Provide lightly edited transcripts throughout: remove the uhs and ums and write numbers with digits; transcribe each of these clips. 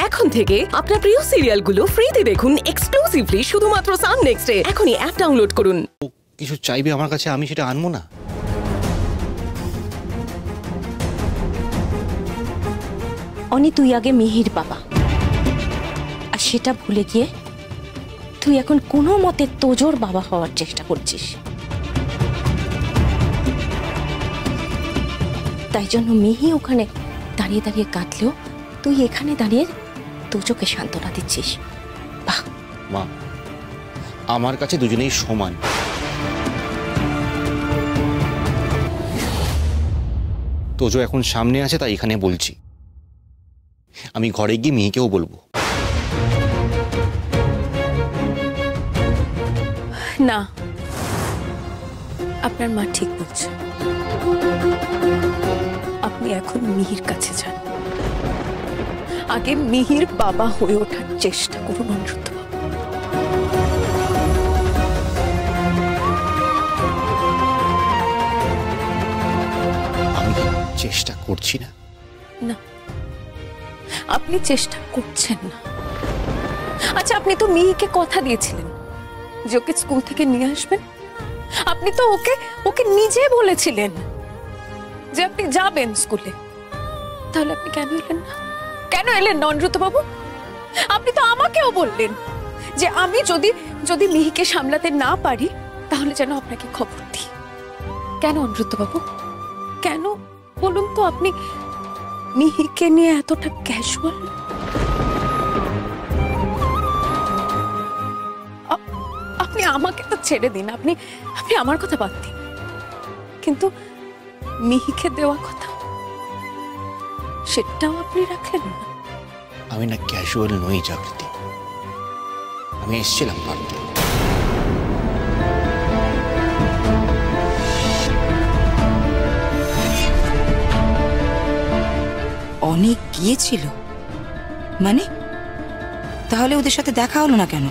এখন থেকে আপনার প্রিয় সিরিয়ালগুলো ফ্রিতে দেখুন এক্সক্লুসিভলি শুধুমাত্র সান নেক্সটে। এখনই অ্যাপ ডাউনলোড করুন। কিছু চাইবে আমার কাছে, আমি সেটা আনবো না। অনি, তুই আগে মিহির বাবা, আর সেটা ভুলে গিয়ে তুই এখন কোনো মতে তোজোর বাবা হওয়ার চেষ্টা করছিস। তাই জন্য মিহি ওখানে দাঁড়িয়ে দাঁড়িয়ে কাঁদলেও তুই এখানে দাঁড়িয়ে তোজোকে সান্ত্বনা দিচ্ছিস। বাহ মা, আমার কাছে দুজনেই সমান। তোজো এখন সামনে আছে, তাই এখানে বলছি। আমি ঘরে গিয়ে মিহিকেও বলবো। না, আপনার মা ঠিক বলছে। আপনি এখন মিহির কাছে যান, আগে মিহির বাবা হয়ে ওঠার চেষ্টা করুন অনিরুদ্ধ বাবু। আমি চেষ্টা করছি না। না, আপনি চেষ্টা করছেন না। আচ্ছা, আপনি তো মিহিকে কথা দিয়েছিলেন যে ওকে স্কুল থেকে নিয়ে আসবেন। আপনি তো ওকে নিজে বলেছিলেন যে আপনি যাবেন স্কুলে। তাহলে আপনি কেন এলেন না? কেন এলেন না অনিরুদ্ধ বাবু? আপনি তো আমাকেও বললেন যে আমি যদি মিহিকে সামলাতে না পারি তাহলে যেন আপনাকে খবর দিই। কেন অনিরুদ্ধ বাবু, কেন বলুন তো? আপনি মিহিকে নিয়ে এতটা ক্যাজুয়াল। আপনি আমাকে তো ছেড়ে দিন, আপনি আমার কথা বাদ দিন, কিন্তু মিহিকে দেওয়া কথা সেটাও আপনি রাখলেন না। আমি না ক্যাজুয়াল নই জাগৃতি, আমি এসেছিলাম পারতে। অনেক গিয়েছিল মানে? তাহলে ওদের সাথে দেখা হলো না কেন?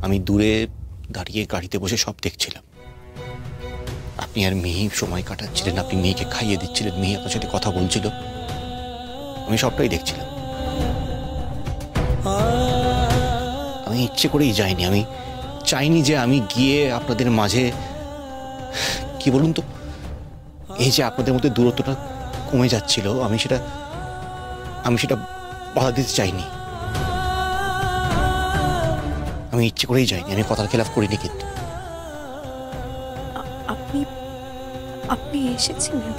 আমি দূরে দাঁড়িয়ে গাড়িতে বসে সব দেখছিলাম। আপনি আর মিহি সময় কাটাচ্ছিলেন, আপনি মেয়েকে খাইয়ে দিচ্ছিলেন, মেয়ে আপনার সাথে কথা বলছিল, আমি সবটাই দেখছিলাম। আমি ইচ্ছে করেই যাইনি, আমি চাইনি যে আমি গিয়ে আপনাদের মাঝে, কি বলুন তো, এই যে আপনাদের মধ্যে দূরত্বটা কমে যাচ্ছিল, আমি সেটা বাধা দিতে চাইনি। আমি ইচ্ছে করেই যাইনি, আমি কথার খেলাফ করিনি। কিন্তু আপনি এসেছিলেন